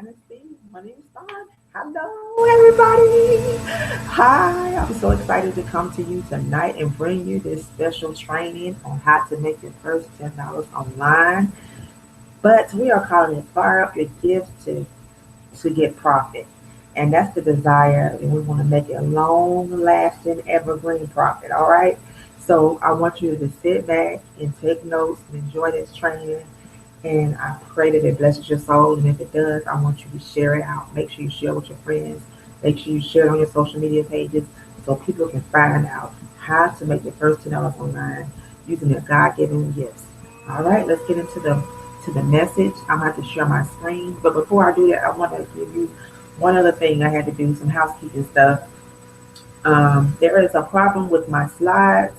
Dynasty. My name is Dawn. Hello, everybody. Hi, I'm so excited to come to you tonight and bring you this special training on how to make your first $10 online. But we are calling it Fire Up Your Gifts to get profit. And that's the desire, and we want to make it a long lasting, evergreen profit. All right. So I want you to sit back and take notes and enjoy this training. And I pray that it blesses your soul. And if it does, I want you to share it out. Make sure you share with your friends. Make sure you share it on your social media pages so people can find out how to make their first $10 online using their God-given gifts. All right, let's get into the message. I'm going to have to share my screen. But before I do that, I want to give you one other thing I had to do, some housekeeping stuff. There is a problem with my slides.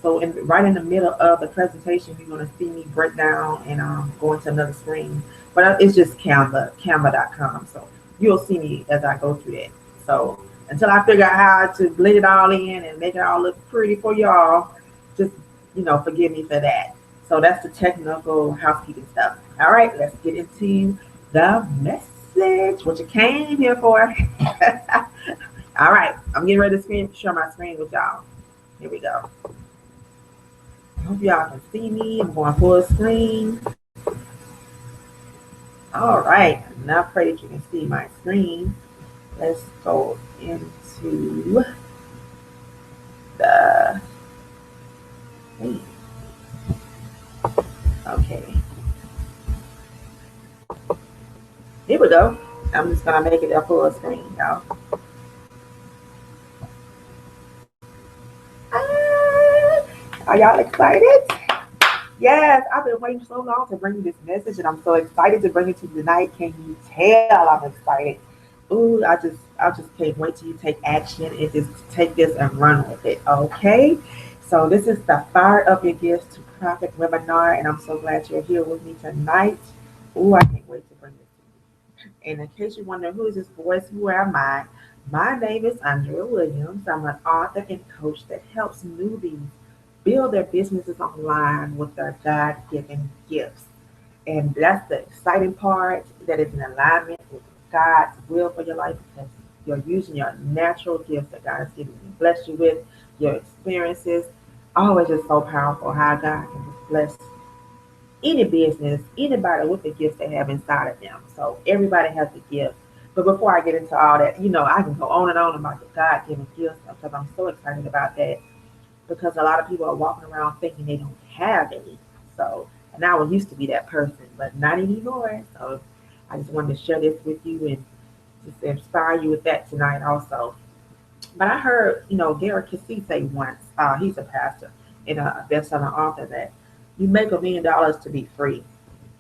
So right in the middle of the presentation, you're going to see me break down and go into another screen. But it's just canva.com. So you'll see me as I go through that. So until I figure out how to blend it all in and make it all look pretty for y'all, just, forgive me for that. So that's the technical housekeeping stuff. All right, let's get into the message, what you came here for. All right, I'm getting ready to share my screen with y'all. Here we go. I hope y'all can see me. I'm going full screen. All right, now I pray that you can see my screen. Let's go into the. Okay. Here we go. I'm just gonna make it a full screen, y'all. Are y'all excited? Yes, I've been waiting so long to bring you this message, and I'm so excited to bring it to you tonight. Can you tell I'm excited? Ooh, I just can't wait till you take action and just take this and run with it. Okay. So this is the Fire Up Your Gifts to Profit webinar, and I'm so glad you're here with me tonight. Ooh, I can't wait to bring this to you. And in case you wonder who is this voice, who am I? My name is Andrea Williams. I'm an author and coach that helps newbies build their businesses online with their God-given gifts. And that's the exciting part, that is in alignment with God's will for your life, because you're using your natural gifts that God has given you, blessed you with, your experiences. Always just so powerful how God can just bless any business, anybody with the gifts they have inside of them. So everybody has a gift. But before I get into all that, I can go on and on about the God-given gifts because I'm so excited about that, because a lot of people are walking around thinking they don't have any. So, and I used to be that person, but not anymore. So I just wanted to share this with you and just inspire you with that tonight also. But I heard, Gary Cassie say once, he's a pastor and a best-selling author, that you make $1 million to be free.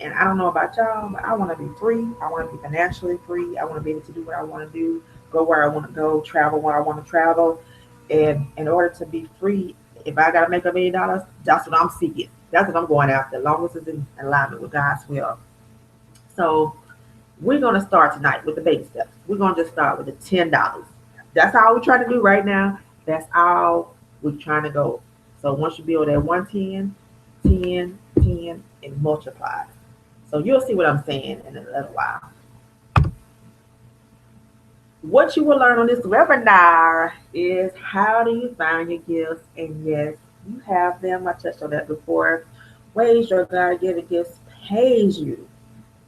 And I don't know about y'all, but I want to be free. I want to be financially free. I want to be able to do what I want to do, go where I want to go, travel where I want to travel. And in order to be free, if I got to make $1 million, that's what I'm seeking. That's what I'm going after, as long as it's in alignment with God's will. So we're going to start tonight with the baby steps. We're going to just start with the $10. That's all we're trying to do right now. That's all we're trying to go. So once you build that 110, 10, 10, and multiply. So you'll see what I'm saying in a little while. What you will learn on this webinar is how do you find your gifts, and yes, you have them. I touched on that before. Ways your God-given gifts pays you.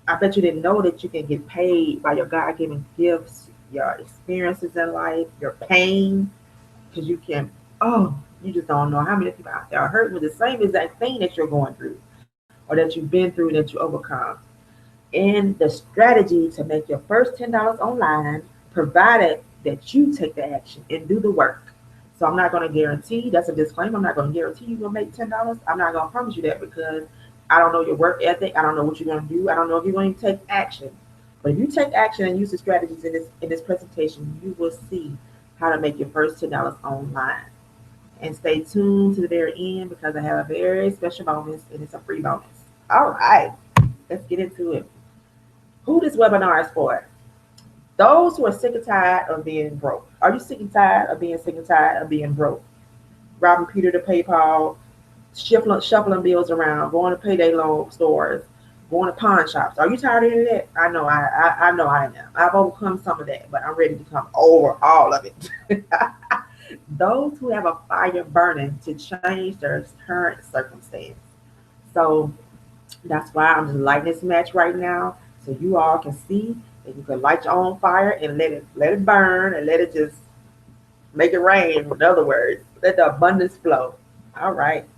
I bet you didn't know that you can get paid by your God-given gifts, your experiences in life, your pain, because you can. Oh, you just don't know how many people out there are hurting with the same exact thing that you're going through, or that you've been through, that you overcome. And the strategy to make your first $10 online, provided that you take the action and do the work. So I'm not going to guarantee, that's a disclaimer, I'm not going to guarantee you're going to make $10. I'm not going to promise you that, because I don't know your work ethic. I don't know what you're going to do. I don't know if you're going to take action. But if you take action and use the strategies in this presentation, you will see how to make your first $10 online. And stay tuned to the very end, because I have a very special bonus, and it's a free bonus. All right, let's get into it. Who this webinar is for? Those who are sick and tired of being broke. Are you sick and tired of being sick and tired of being broke? Robbing Peter to PayPal, shuffling bills around, going to payday loan stores, going to pawn shops. Are you tired of that? I know I know I am. I've overcome some of that, but I'm ready to come over all of it. Those who have a fire burning to change their current circumstance. So that's why I'm just lighting this match right now, so you all can see that you can light your own fire and let it burn and let it just make it rain. In other words, let the abundance flow. All right.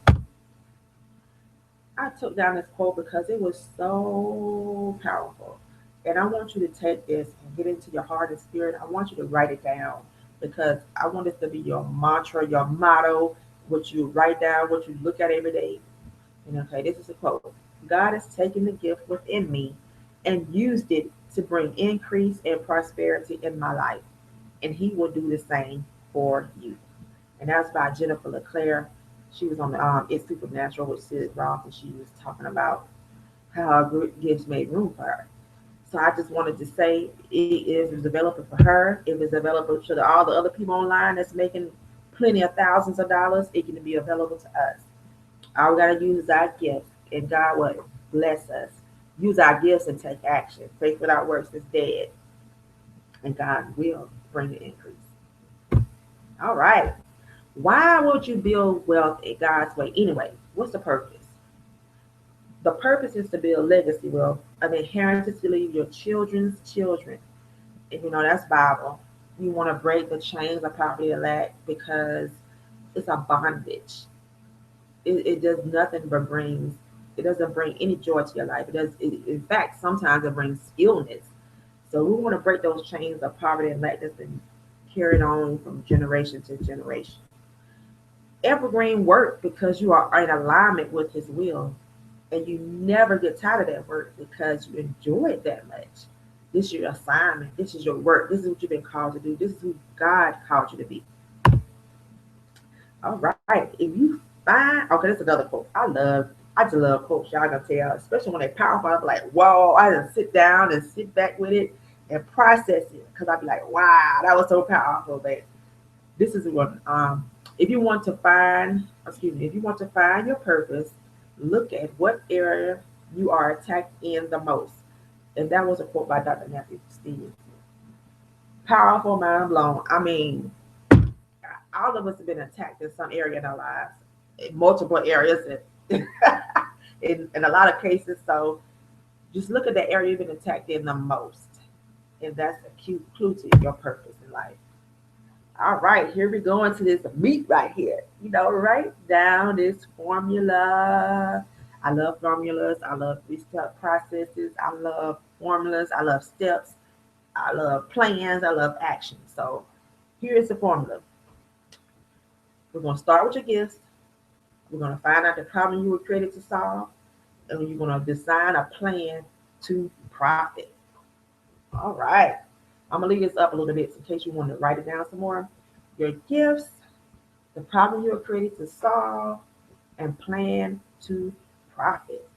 I took down this quote because it was so powerful. And I want you to take this and get into your heart and spirit. I want you to write it down because I want this to be your mantra, your motto, what you write down, what you look at every day. And okay, this is a quote. God has taken the gift within me and used it to bring increase and prosperity in my life. And he will do the same for you. And that's by Jennifer LeClaire. She was on the It's Supernatural with Sid Roth, and she was talking about how her gifts made room for her. So I just wanted to say it was available for her. It was available to all the other people online that's making plenty of thousands of dollars. It can be available to us. All we gotta use is our gifts, and God will bless us. Use our gifts and take action. Faith without works is dead, and God will bring the increase. All right. Why would you build wealth in God's way anyway? What's the purpose? The purpose is to build legacy wealth, an inheritance to leave your children's children. And that's Bible. You want to break the chains of poverty and lack because it's a bondage. It does nothing but brings. It doesn't bring any joy to your life. It does. In fact, sometimes it brings illness. So we want to break those chains of poverty and lack that's been carried on from generation to generation. Evergreen work because you are in alignment with his will, and you never get tired of that work because you enjoy it that much. This is your assignment. This is your work. This is what you've been called to do. This is who God called you to be. All right. If you find, okay, that's another quote. I just love quotes. Y'all gonna tell, especially when they're powerful. I'm like, whoa, I just sit down and sit back with it and process it because I'd be like, wow, that was so powerful. But this is one. If you want to find, if you want to find your purpose, look at what area you are attacked in the most. And that was a quote by Dr. Matthew Stevens. Powerful, mind blown. I mean, all of us have been attacked in some area in our lives, in multiple areas, and in a lot of cases. So just look at the area you've been attacked in the most. And that's a cute clue to your purpose in life. All right, here we go into this meat right here. Write down this formula. I love formulas. I love 3-step processes. I love formulas. I love steps. I love plans. I love action. So here is the formula. We're going to start with your gifts. We're going to find out the problem you were created to solve. And you're going to design a plan to profit. All right. I'm going to leave this up a little bit in case you want to write it down some more. Your gifts, the problem you were created to solve, and plan to profit.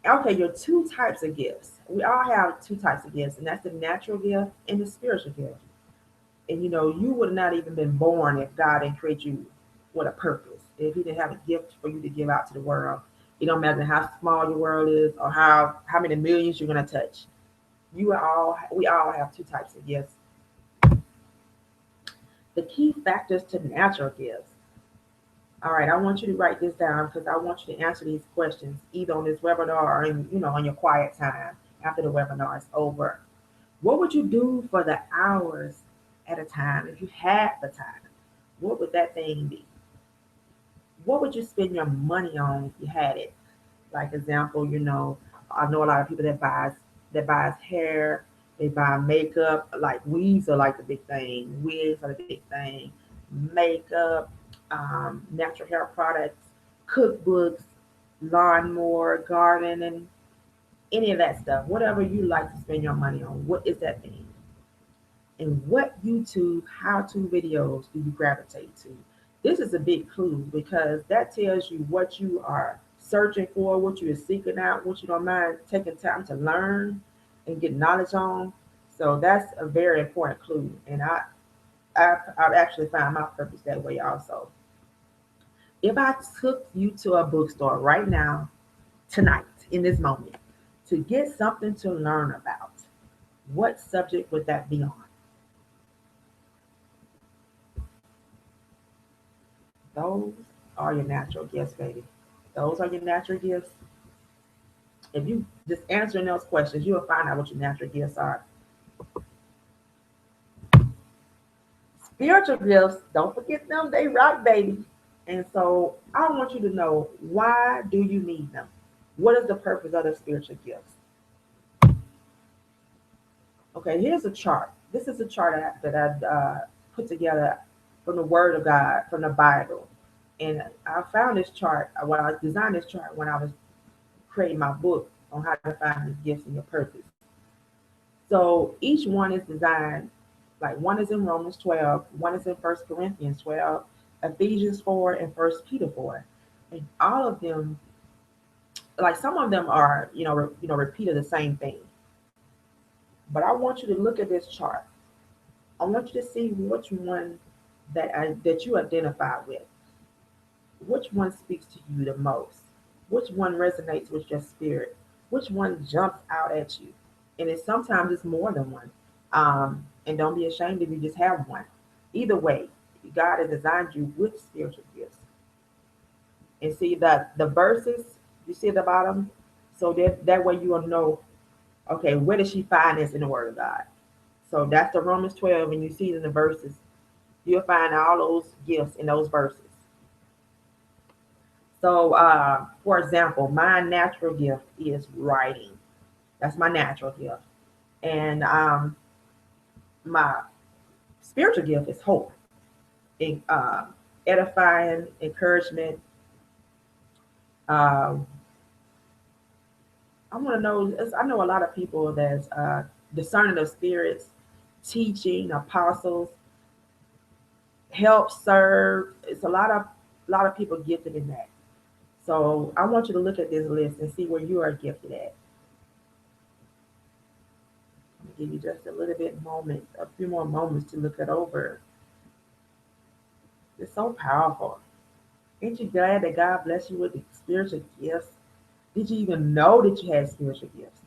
Okay, your 2 types of gifts. We all have 2 types of gifts, and that's the natural gift and the spiritual gift. And you would have not even been born if God didn't create you with a purpose. If He didn't have a gift for you to give out to the world. It don't matter how small your world is or how many millions you're gonna touch. We all have 2 types of gifts. The key factors to natural gifts. All right, I want you to write this down because I want you to answer these questions either on this webinar or on your quiet time after the webinar is over. What would you do for the hours at a time if you had the time? What would that thing be? What would you spend your money on if you had it? Like example, I know a lot of people that buys hair, they buy makeup, like weaves are like the big thing, wigs are the big thing, makeup, natural hair products, cookbooks, lawnmower, gardening, any of that stuff. Whatever you like to spend your money on, what is that thing? And what YouTube how-to videos do you gravitate to? This is a big clue because that tells you what you are searching for, what you're seeking out, what you don't mind taking time to learn and get knowledge on. So that's a very important clue. And I've actually found my purpose that way also. If I took you to a bookstore right now tonight, in this moment, to get something to learn about, what subject would that be on? Those are your natural gifts, baby. Those are your natural gifts. If you just answering those questions, you'll find out what your natural gifts are. Spiritual gifts, don't forget them, they rock, baby. And so I want you to know, why do you need them? What is the purpose of the spiritual gifts? Okay, here's a chart. This is a chart that I put together from the Word of God, from the Bible. And I found this chart when I designed this chart when I was creating my book on how to find your gifts and your purpose. So each one is designed, like one is in Romans 12, one is in First Corinthians 12, Ephesians 4, and First Peter 4. And all of them, like some of them are, repeated the same thing. But I want you to look at this chart. I want you to see which one that you identify with. Which one speaks to you the most? Which one resonates with your spirit? Which one jumps out at you? And sometimes it's more than one. And don't be ashamed if you just have one. Either way, God has designed you with spiritual gifts. And see that the verses you see at the bottom, so that way you will know, okay, where does she find this in the Word of God? So that's the Romans 12, and you see it in the verses. You'll find all those gifts in those verses. So, for example, my natural gift is writing. That's my natural gift. And my spiritual gift is hope, and, edifying, encouragement. Um, I want to know. I know a lot of people that's discerning of spirits, teaching, apostles, help, serve. It's a lot of people gifted in that. So I want you to look at this list and see where you are gifted at. I'm gonna give you just a few more moments to look it over. It's so powerful. Ain't you glad that God blessed you with the spiritual gifts? Did you even know that you had spiritual gifts?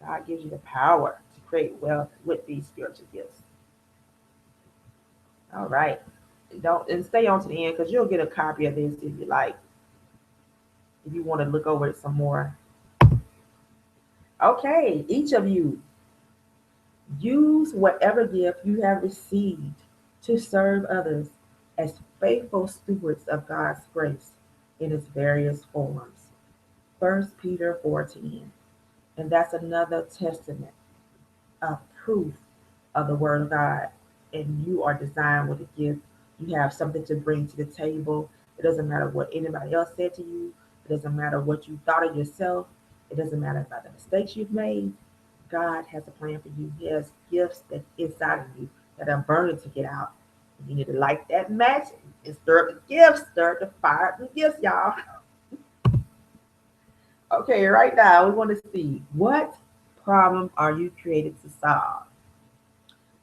God gives you the power to create wealth with these spiritual gifts. All right. Don't stay on to the end because you'll get a copy of this if you like, if you want to look over it some more. Okay, each of you use whatever gift you have received to serve others as faithful stewards of God's grace in its various forms. 1 Peter 4:10. And that's another testament of proof of the word of God. And you are designed with a gift. You have something to bring to the table. It doesn't matter what anybody else said to you. It doesn't matter what you thought of yourself. It doesn't matter about the mistakes you've made. God has a plan for you. He has gifts that inside of you that are burning to get out. You need to light that match and stir up the gifts, stir up the fire of the gifts, y'all. Okay, right now we want to see, what problem are you created to solve?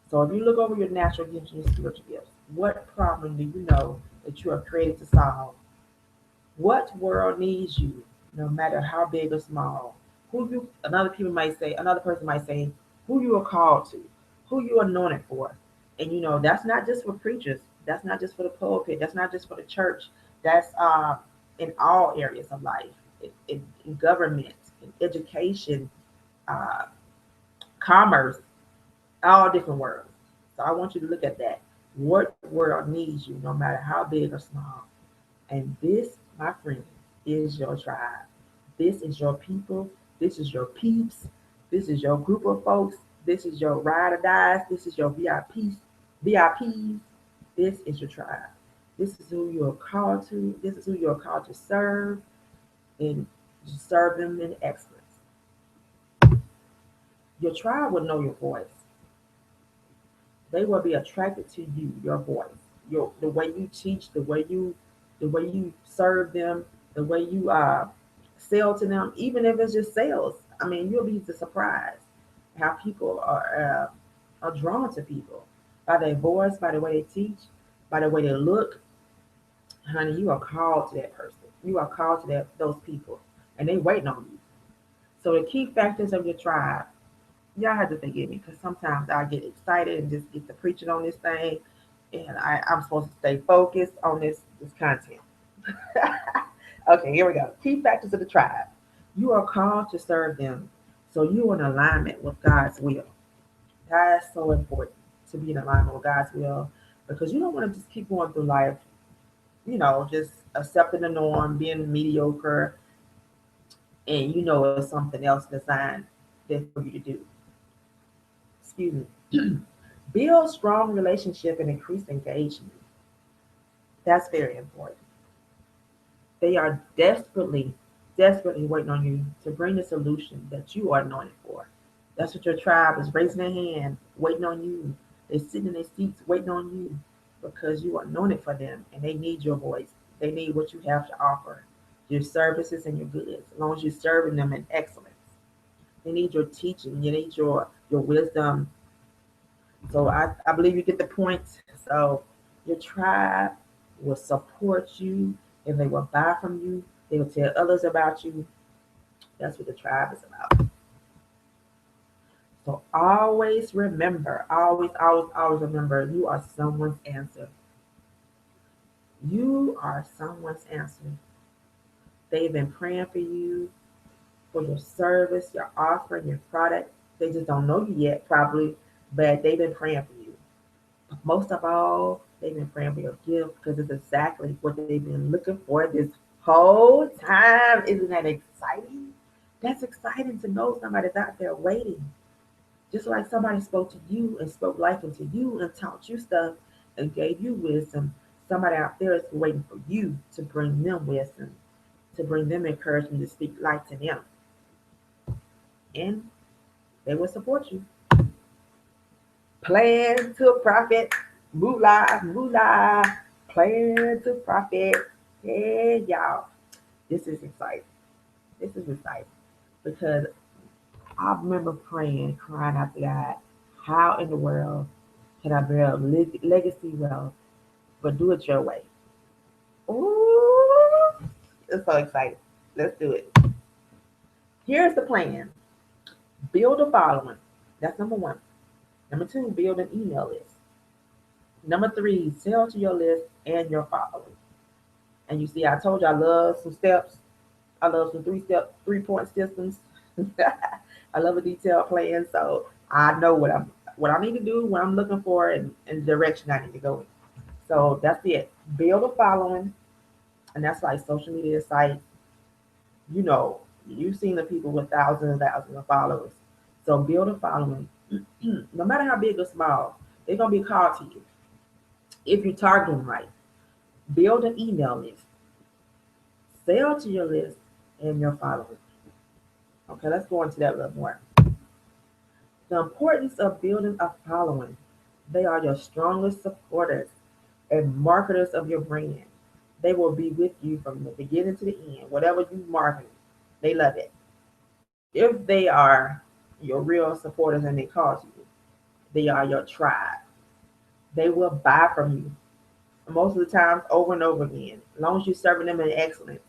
So if you look over your natural gifts and your spiritual gifts, what problem do you know that you are created to solve? What world needs you, no matter how big or small? Another person might say, who you are called to, who you are anointed for. And that's not just for preachers, that's not just for the pulpit, that's not just for the church. That's in all areas of life, in government, in education, uh, commerce, all different worlds. So I want you to look at that. What world needs you, no matter how big or small? And this, my friend, is your tribe. This is your people. This is your peeps. This is your group of folks. This is your ride or dies. This is your VIPs. This is your tribe. This is who you are called to. This is who you are called to serve, and serve them in excellence. Your tribe will know your voice. They will be attracted to you, your voice, the way you teach, the way you serve them, the way you sell to them, even if it's just sales. I mean, you'll be surprised how people are drawn to people by their voice, by the way they teach, by the way they look. Honey, you are called to that person. You are called to those people, and they waiting on you. So the key factors of your tribe, y'all have to forgive me because sometimes I get excited and just get to preaching on this thing, and I'm supposed to stay focused on this content. Okay, here we go. Key factors of the tribe. You are called to serve them, so you are in alignment with God's will. That's so important to be in alignment with God's will because you don't want to just keep going through life, just accepting the norm, being mediocre, and it's something else designed there for you to do. Excuse me. Build strong relationship and increase engagement. That's very important. They are desperately, desperately waiting on you to bring the solution that you are anointed for. That's what your tribe is raising their hand, waiting on you. They're sitting in their seats waiting on you because you are anointed for them and they need your voice. They need what you have to offer, your services and your goods, as long as you're serving them in excellence. They need your teaching, you need your wisdom. So I believe you get the point. So your tribe will support you and they will buy from you. They will tell others about you. That's what the tribe is about. So always remember, always, always, always remember you are someone's answer. You are someone's answer. They've been praying for you, for your service, your offering, your product. They just don't know you yet, probably, but they've been praying for you. Most of all, they've been praying for your gift because it's exactly what they've been looking for this whole time. Isn't that exciting? That's exciting to know somebody's out there waiting. Just like somebody spoke to you and spoke life into you and taught you stuff and gave you wisdom, somebody out there is waiting for you to bring them wisdom, to bring them encouragement, to speak life to them. And they will support you. Plan to profit. Moolah, moolah. Plan to profit. Yeah, y'all. This is exciting. This is exciting because I remember praying, crying out to God, how in the world can I build legacy wealth, but do it your way? Ooh, it's so exciting. Let's do it. Here's the plan. Build a following. That's number one. Number two, build an email list. Number three, sell to your list and your following. And you see, I told you I love some steps. I love some three-step, three-point systems. I love a detailed plan, so I know what I need to do, what I'm looking for, and the direction I need to go in. So that's it. Build a following, and that's like social media sites. You've seen the people with thousands and thousands of followers. So build a following. No matter how big or small, they're gonna be called to you if you target them right. Build an email list. Sell to your list and your followers. Okay, let's go into that a little more. The importance of building a following. They are your strongest supporters and marketers of your brand. They will be with you from the beginning to the end. Whatever you market, they love it. If they are your real supporters and they cause you, they are your tribe. They will buy from you. Most of the times over and over again. As long as you're serving them in excellence,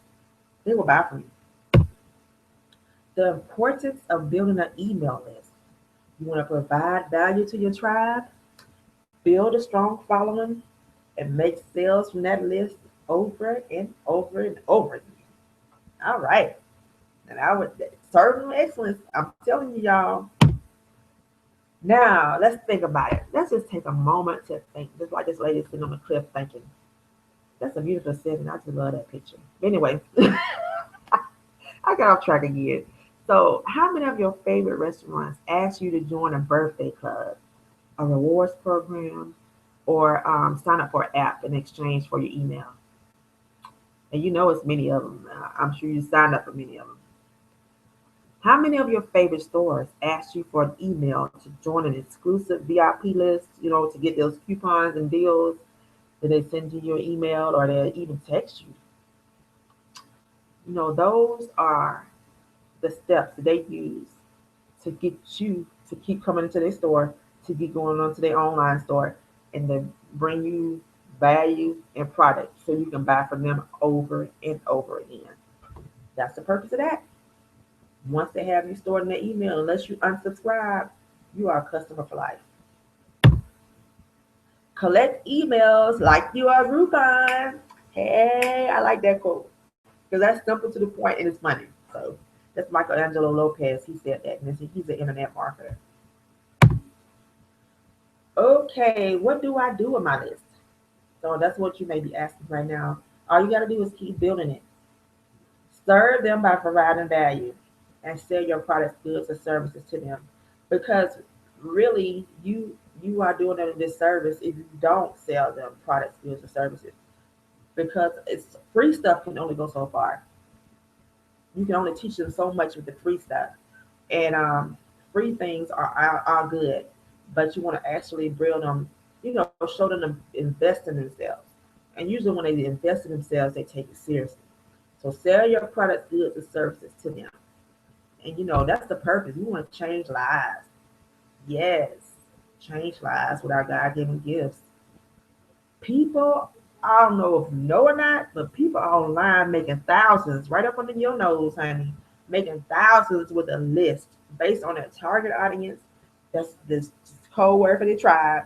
they will buy from you. The importance of building an email list. You want to provide value to your tribe, build a strong following, and make sales from that list over and over and over again. All right. And I would serve them excellence. I'm telling you, y'all. Now, let's think about it. Let's just take a moment to think. Just like this lady sitting on the cliff thinking, that's a beautiful setting. I just love that picture. But anyway, I got off track again. So, how many of your favorite restaurants ask you to join a birthday club, a rewards program, or sign up for an app in exchange for your email? And it's many of them. I'm sure you signed up for many of them. How many of your favorite stores ask you for an email to join an exclusive VIP list, to get those coupons and deals that they send you your email or they even text you? Those are the steps that they use to get you to keep coming into their store, to get going onto their online store, and to bring you value, and product so you can buy from them over and over again. That's the purpose of that. Once they have you stored in their email, unless you unsubscribe, you are a customer for life. Collect emails like you are Groupon. Hey, I like that quote because that's simple to the point and it's money. So that's Michelangelo Lopez. He said that, and he's an internet marketer. Okay, what do I do with my list? So that's what you may be asking right now. All you got to do is keep building it. Serve them by providing value and sell your products, goods, or services to them. Because really, you are doing them a disservice if you don't sell them products, goods, or services. Because it's free stuff can only go so far. You can only teach them so much with the free stuff, and free things are good, but you want to actually build them. Show them to invest in themselves. And usually, when they invest in themselves, they take it seriously. So sell your products, goods, and services to them. And that's the purpose. We want to change lives. Yes, change lives with our God-given gifts. People, I don't know if you know or not, but people online making thousands right up under your nose, honey, making thousands with a list based on their target audience. That's this code word for the tribe.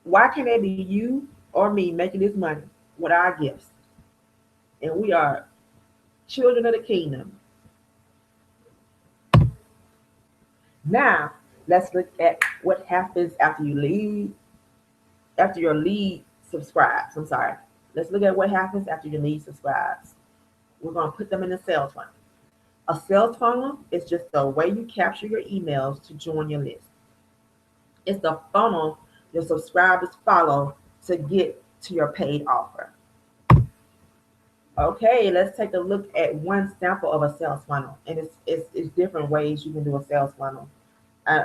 Why can't it be you or me making this money with our gifts? And we are children of the kingdom. Now, let's look at what happens after your lead subscribes. I'm sorry. Let's look at what happens after your lead subscribes. We're going to put them in a sales funnel. A sales funnel is just the way you capture your emails to join your list. It's the funnel your subscribers follow to get to your paid offer. Okay, let's take a look at one sample of a sales funnel. And it's different ways you can do a sales funnel.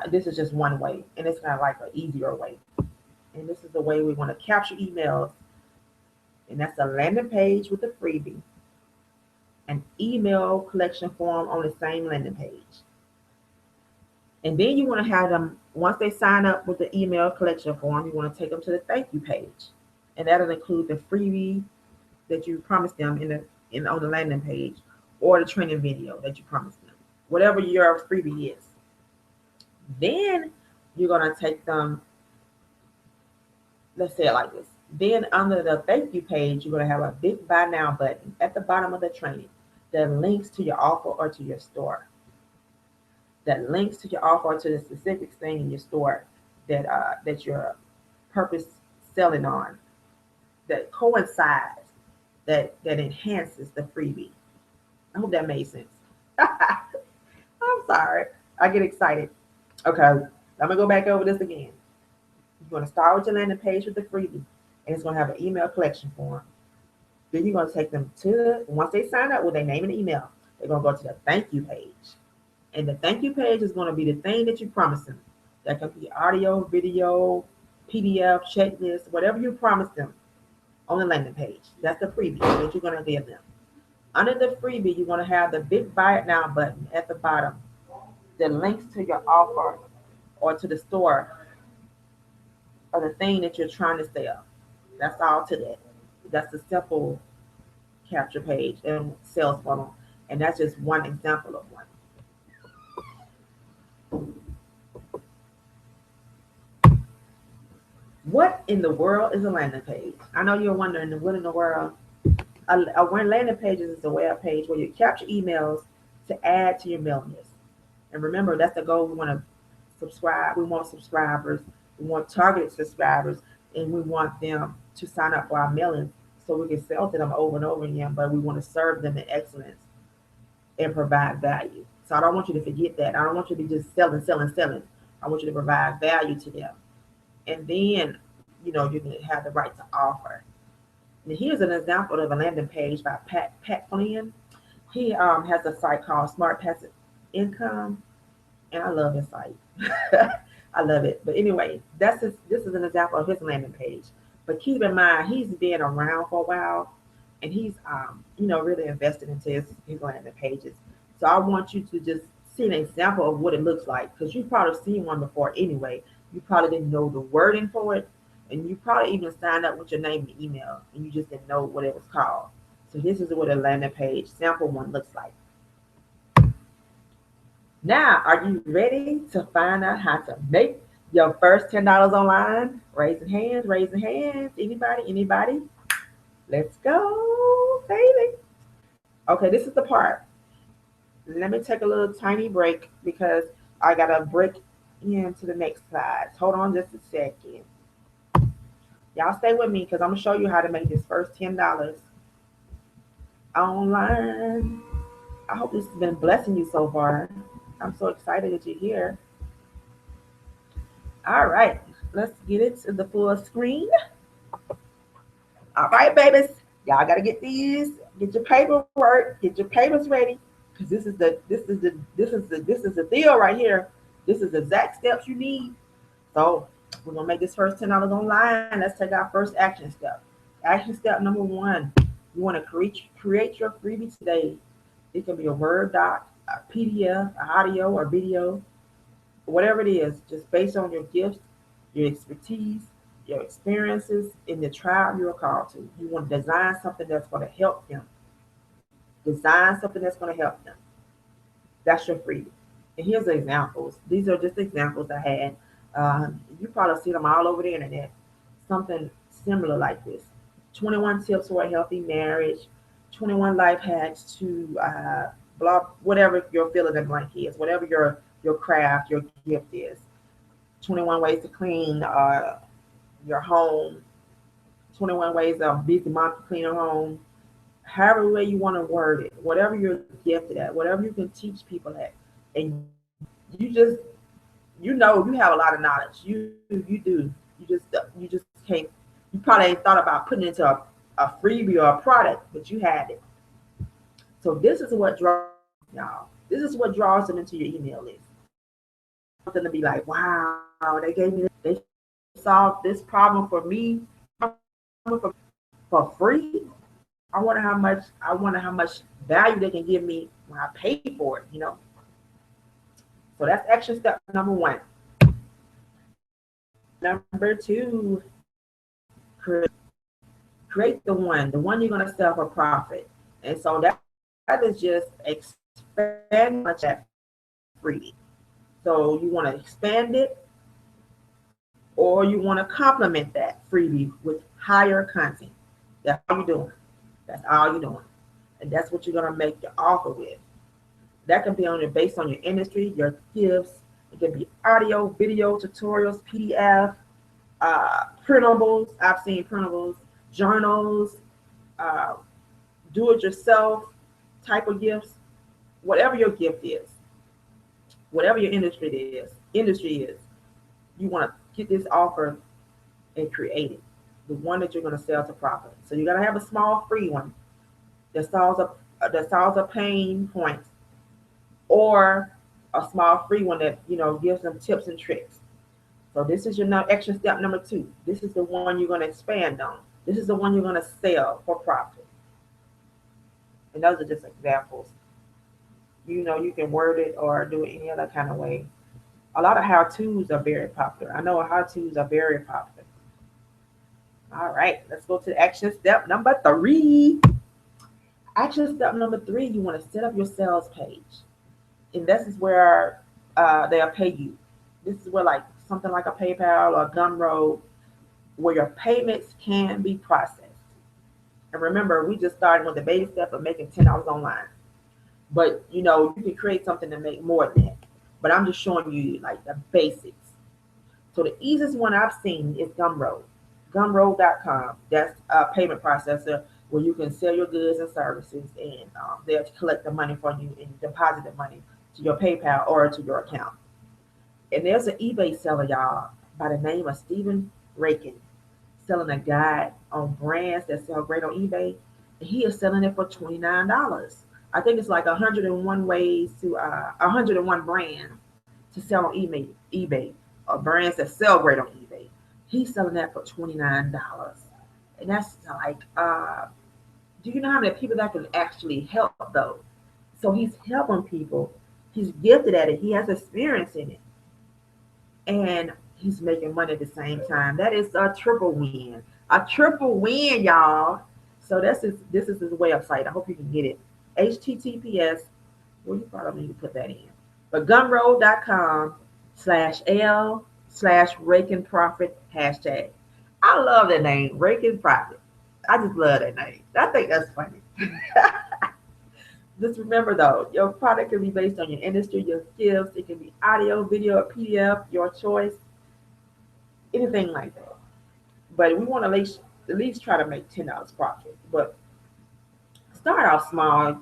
This is just one way, and it's kind of like an easier way. And this is the way we want to capture emails. And that's a landing page with a freebie, an email collection form on the same landing page. And then you want to have them, once they sign up with the email collection form, you want to take them to the thank you page. And that'll include the freebie that you promised them on the landing page, or the training video that you promised them, whatever your freebie is. Then you're going to take them, let's say it like this. Then under the thank you page, you're going to have a big buy now button at the bottom of the training that links to your offer or to your store. That links to your offer or to the specific thing in your store that you're purpose selling on, that coincides, that enhances the freebie. I hope that made sense. I'm sorry. I get excited. Okay, I'm going to go back over this again. You're going to start with your landing page with the freebie, and it's going to have an email collection form. Then you're going to take them once they sign up with their name and email, they're going to go to the thank you page. And the thank you page is going to be the thing that you promised them. That can be audio, video, PDF, checklist, whatever you promised them on the landing page. That's the freebie that you're going to give them. Under the freebie, you're going to have the big buy it now button at the bottom that links to your offer or to the store or the thing that you're trying to sell. That's all to that. That's the simple capture page and sales funnel. And that's just one example of one. What in the world is a landing page? I know you're wondering, what in the world? A landing page is a web page where you capture emails to add to your mailing list. And remember, that's the goal. We want to subscribe. We want subscribers. We want targeted subscribers, and we want them to sign up for our mailing so we can sell to them over and over again. But we want to serve them in excellence and provide value. So I don't want you to forget that. I don't want you to be just selling. I want you to provide value to them. And then, you can have the right to offer. And here's an example of a landing page by Pat Flynn. He has a site called Smart Passive Income, and I love his site. I love it. But anyway, this is an example of his landing page. But keep in mind, he's been around for a while, and he's really invested into his landing pages. So I want you to just see an example of what it looks like, because you've probably seen one before anyway. You probably didn't know the wording for it, And you probably even signed up with your name and email, and you just didn't know what it was called. So this is what a landing page sample one looks like. Now, are you ready to find out how to make your first $10 online? Raising hands, raising hands. Anybody, anybody? Let's go, baby. Okay, this is the part. Let me take a little tiny break because I gotta break into the next slide. Hold on just a second. Y'all stay with me because I'm gonna show you how to make this first $10 online. I hope this has been blessing you so far. I'm so excited that you're here. All right, let's get it to the full screen. All right, babies, y'all gotta get these. Get your paperwork. Get your papers ready, because this is the deal right here. This is the exact steps you need. So we're gonna make this first $10 online. Let's take our first action step. Action step number one: you want to create your freebie today. It can be a Word doc, a PDF, audio, or video, whatever it is, just based on your gifts, your expertise, your experiences in the tribe you're called to. You want to design something that's going to help them. Design something that's going to help them. That's your freebie. And here's the examples. These are just examples I had. You probably see them all over the internet. Something similar like this: 21 tips for a healthy marriage, 21 life hacks to blah, whatever your fill in the blank is, whatever your craft, your gift is. 21 ways to clean your home, 21 ways of busy mom to clean her home. However way you want to word it, whatever you're gifted at, whatever you can teach people at, and you just you have a lot of knowledge. You do. You just can't. You probably ain't thought about putting it into a freebie or a product, but you had it. So this is what draws y'all. This is what draws them into your email list. Something to be like, wow, they solved this problem for me for free. I wonder how much value they can give me when I pay for it. So that's action step number one. Number two, create the one you're going to sell for profit. And so that is just expand that freebie. So you want to expand it, or you want to complement that freebie with higher content. That's all you're doing. That's all you're doing. And that's what you're going to make your offer with. That can be based on your industry, your gifts. It can be audio, video, tutorials, PDF, printables. I've seen printables, journals, do-it-yourself type of gifts. Whatever your gift is, whatever your industry is, you want to get this offer and create it. The one that you're going to sell to profit. So you got to have a small free one that solves a pain point, or a small free one that gives them tips and tricks. So this is your action step number two. This is the one you're going to expand on. This is the one you're going to sell for profit. And those are just examples. You can word it or do it any other kind of way. A lot of how-tos are very popular. I know how-tos are very popular. All right, let's go to action step number three. Action step number three, you want to set up your sales page. And this is where they'll pay you. This is where something like a PayPal or Gumroad, where your payments can be processed. And remember, we just started with the baby step of making $10 online. But you can create something to make more than that. But I'm just showing you the basics. So the easiest one I've seen is Gumroad. Gumroad.com. That's a payment processor where you can sell your goods and services, and they'll collect the money for you and deposit the money to your PayPal or to your account. And there's an eBay seller, y'all, by the name of Stephen Rakin, selling a guide on brands that sell great on eBay. And he is selling it for $29. I think it's 101 ways to 101 brands to sell on eBay, or brands that sell great on eBay. He's selling that for $29. And that's do you know how many people that can actually help though? So he's helping people. He's gifted at it. He has experience in it. And he's making money at the same time. That is a triple win. A triple win, y'all. So this is his website. I hope you can get it. HTTPS. Well, you probably need to put that in. But gumroad.com/L/Rake and Profit hashtag. I love that name, Rake and Profit. I just love that name. I think that's funny. Just remember though, your product can be based on your industry, your skills. It can be audio, video, or PDF, your choice, anything like that. But we want to at least try to make $10 profit. But start off small.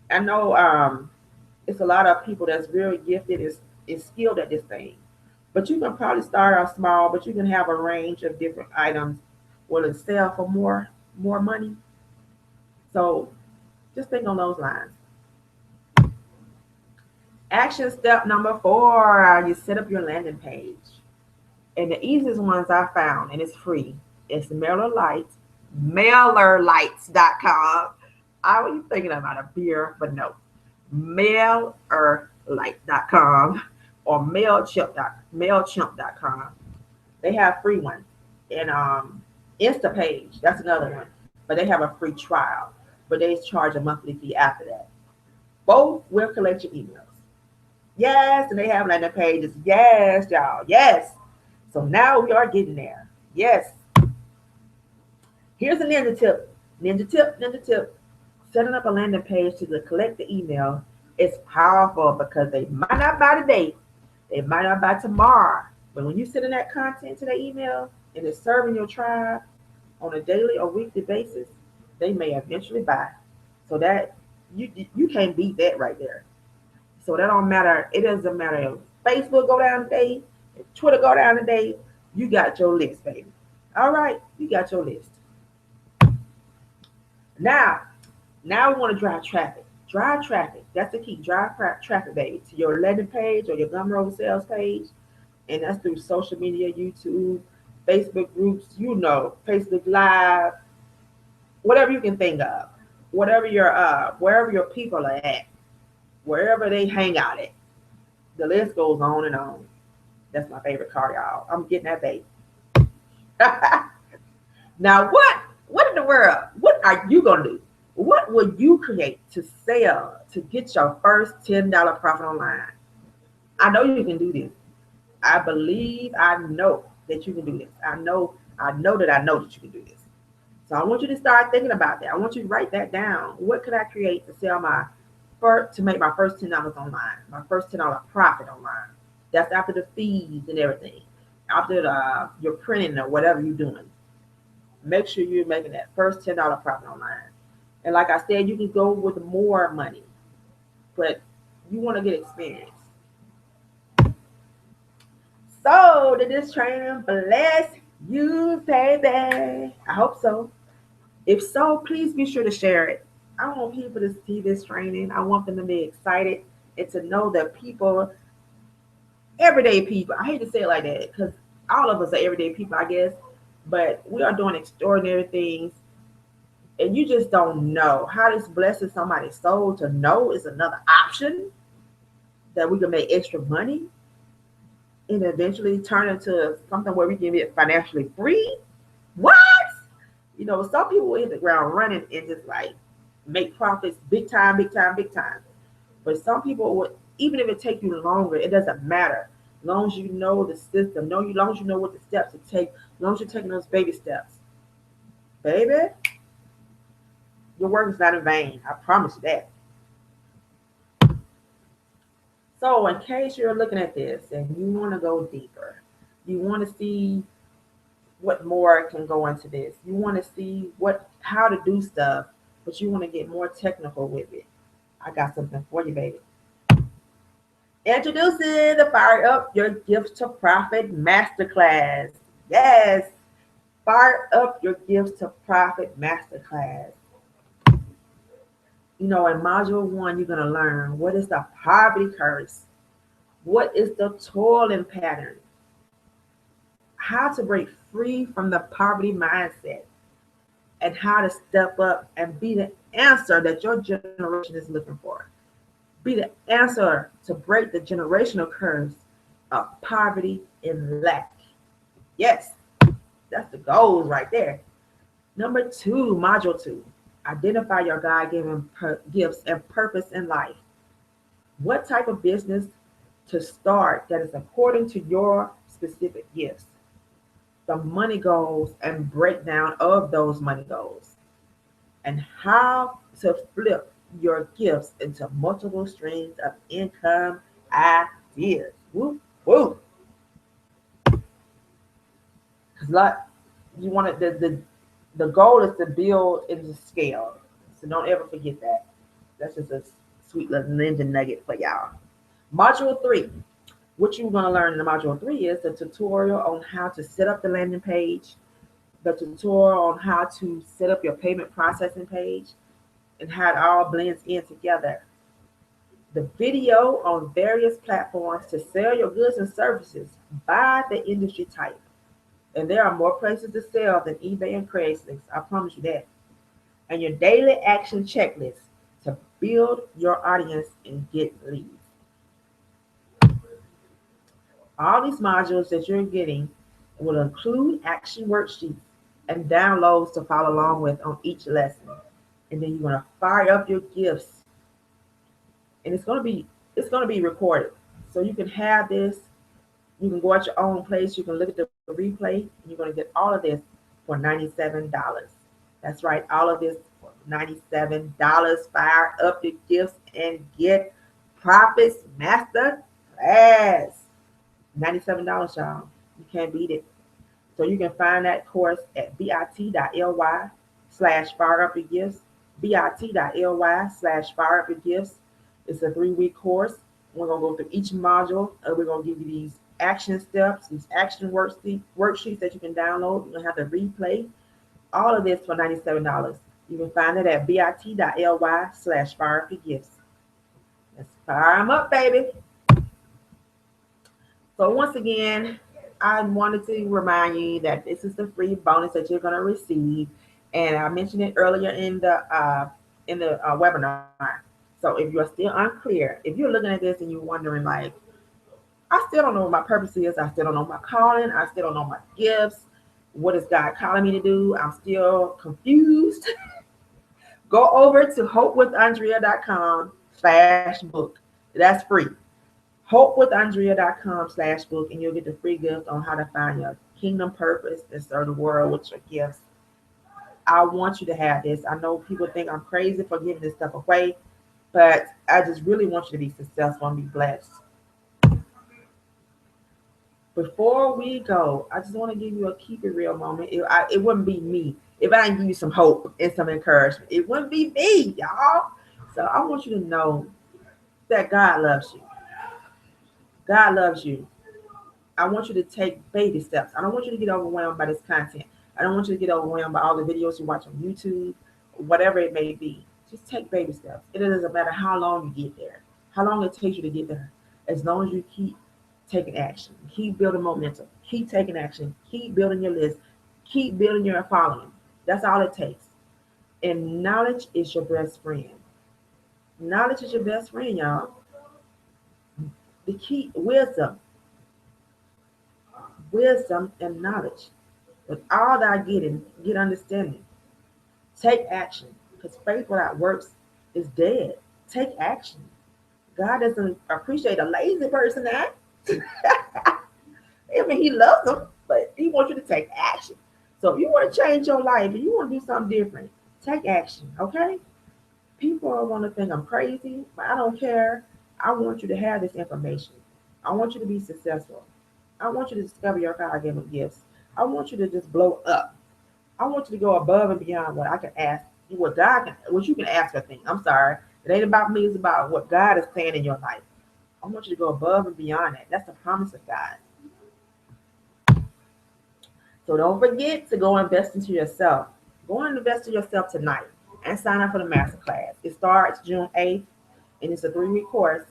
I know it's a lot of people that's very gifted, is skilled at this thing. But you can probably start off small, but you can have a range of different items will it sell for more money. So just think on those lines. Action step number 4, you set up your landing page. And the easiest ones I found, and it's free, it's MailerLite, MailerLights.com. I was thinking about a beer, but no. MailerLite.com or MailChimp.com. They have free ones. And InstaPage, that's another one. But they have a free trial. But they charge a monthly fee after that. Both will collect your emails. Yes, and they have landing pages. Yes, y'all. Yes. So now we are getting there. Yes. Here's a ninja tip. Ninja tip, ninja tip. Setting up a landing page to collect the email is powerful because they might not buy today. They might not buy tomorrow. But when you send in that content to their email and it's serving your tribe on a daily or weekly basis, they may eventually buy. So that you can't beat that right there. So that don't matter. It doesn't matter if Facebook go down today, if Twitter go down today, you got your list, baby. All right, you got your list. Now we want to drive traffic. Drive traffic. That's the key. Drive traffic, baby, to your landing page or your Gumroad sales page. And that's through social media, YouTube, Facebook groups, Facebook Live, whatever you can think of. Whatever wherever your people are at, wherever they hang out at. The list goes on and on. That's my favorite car, y'all. I'm getting that baby. Now, what in the world? What are you gonna do? What would you create to sell to get your first $10 profit online? I know you can do this. I know that you can do this. I know that you can do this. So I want you to start thinking about that. I want you to write that down. What could I create to sell to make my first $10 online, my first $10 profit online? That's after the fees and everything, after your printing or whatever you're doing. Make sure you're making that first $10 profit online. And like I said, you can go with more money, but you want to get experience. So did this training bless you, baby? I hope so. If so, please be sure to share it. I want people to see this training. I want them to be excited and to know that people, everyday people, I hate to say it like that because all of us are everyday people, I guess, but we are doing extraordinary things. And you just don't know how this blesses somebody's soul. To know is another option that we can make extra money and eventually turn into something where we can get financially free. What? Some people will hit the ground running and just like make profits big time, big time, big time. But some people would, even if it takes you longer, it doesn't matter. As long as you know the system, as long as you know what the steps it takes, as long as you're taking those baby steps. Baby, your work is not in vain. I promise you that. So in case you're looking at this and you want to go deeper, you want to see what more can go into this. You want to see how to do stuff, but you want to get more technical with it. I got something for you, baby. Introducing the Fire Up Your Gifts to Profit Masterclass. Yes, Fire Up Your Gifts to Profit Masterclass. In module 1, you're going to learn what is the poverty curse, what is the toiling pattern, how to break free from the poverty mindset, and how to step up and be the answer that your generation is looking for. Be the answer to break the generational curse of poverty and lack. Yes, that's the goals right there. Number two, module two, identify your God-given gifts and purpose in life. What type of business to start that is according to your specific gifts, the money goals and breakdown of those money goals, and how to flip your gifts into multiple streams of income ideas. Woo, woo. Because like you want it, the goal is to build into scale. So don't ever forget that. That's just a sweet little ninja nugget for y'all. Module three. What you're going to learn in the module three is the tutorial on how to set up the landing page, the tutorial on how to set up your payment processing page, and how it all blends in together. The video on various platforms to sell your goods and services by the industry type. And there are more places to sell than eBay and Craigslist. I promise you that. And your daily action checklist to build your audience and get leads. All these modules that you're getting will include action worksheets and downloads to follow along with on each lesson. And then you're going to fire up your gifts. And it's going to be recorded. So you can have this. You can go at your own place. You can look at the replay. And you're going to get all of this for $97. That's right. All of this for $97. Fire up your gifts and get Profits Master Class. $97, y'all. You can't beat it. So you can find that course at bit.ly/fireupyourgifts, bit.ly/fireupyourgifts. It's a 3-week course. We're going to go through each module, and we're going to give you these action steps, these action worksheets that you can download. You're going to have to replay all of this for $97. You can find it at bit.ly/fireupyourgifts. Let's fire them up, baby. So once again, I wanted to remind you that this is the free bonus that you're going to receive, and I mentioned it earlier in the webinar. So if you're still unclear, if you're looking at this and you're wondering, like, I still don't know what my purpose is, I still don't know my calling, I still don't know my gifts, what is God calling me to do? I'm still confused. Go over to hopewithandrea.com/book. That's free. Hopewithandrea.com/book, and you'll get the free gift on how to find your kingdom purpose and serve the world with your gifts. I want you to have this. I know people think I'm crazy for giving this stuff away, but I just really want you to be successful and be blessed. Before we go, I just want to give you a keep it real moment. It wouldn't be me if I didn't give you some hope and some encouragement. It wouldn't be me, y'all. So I want you to know that God loves you. God loves you. I want you to take baby steps. I don't want you to get overwhelmed by this content. I don't want you to get overwhelmed by all the videos you watch on YouTube, whatever it may be. Just take baby steps. It doesn't matter how long you get there, how long it takes you to get there. As long as you keep taking action, keep building momentum, keep taking action, keep building your list, keep building your following. That's all it takes. And knowledge is your best friend. Knowledge is your best friend, y'all. The key, wisdom and knowledge. With all that getting, get understanding. Take action. Because faith without works is dead. Take action. God doesn't appreciate a lazy person now. I mean, he loves them, but he wants you to take action. So if you want to change your life and you want to do something different, take action, okay? People are going to think I'm crazy, but I don't care. I want you to have this information. I want you to be successful. I want you to discover your God-given gifts. I want you to just blow up. I want you to go above and beyond what I can ask, what you can ask or think. I'm sorry. It ain't about me. It's about what God is saying in your life. I want you to go above and beyond that. That's the promise of God. So don't forget to go invest into yourself. Go and invest in yourself tonight and sign up for the masterclass. It starts June 8th, and it's a 3-week course.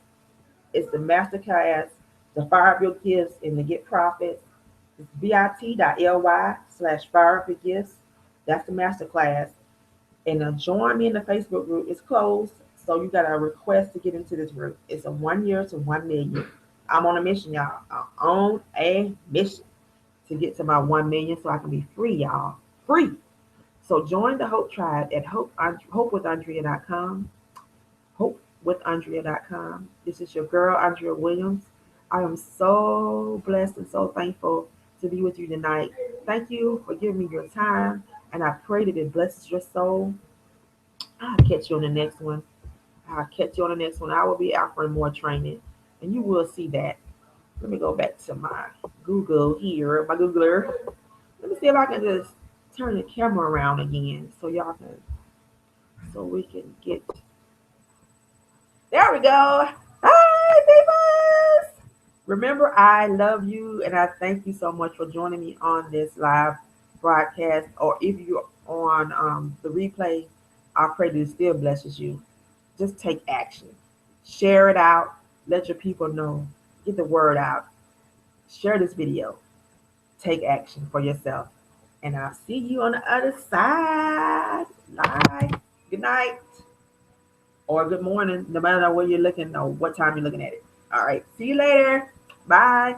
It's the masterclass to fire up your gifts and to get profits. It's bit.ly/fireupyourgifts. That's the masterclass. And join me in the Facebook group. It's closed, so you got a request to get into this group. It's a 1 year to 1 million. I'm on a mission, y'all. I'm on a mission. to get to my 1 million so I can be free, y'all. Free. So join the Hope Tribe at hopewithandrea.com. Hopewithandrea.com. This is your girl, Andrea Williams. I am so blessed and so thankful to be with you tonight. Thank you for giving me your time, and I pray that it blesses your soul. I'll catch you on the next one. I'll catch you on the next one. I will be offering more training, and you will see that. Let me go back to my Google here, my Googler. Let me see if I can just turn the camera around again so y'all can, so we can get. There we go. Hi, people. Remember, I love you, and I thank you so much for joining me on this live broadcast. Or if you're on the replay, I pray that it still blesses you. Just take action. Share it out. Let your people know. Get the word out. Share this video. Take action for yourself. And I'll see you on the other side. Bye. Good night. Or good morning, no matter where you're looking or what time you're looking at it. All right. See you later. Bye.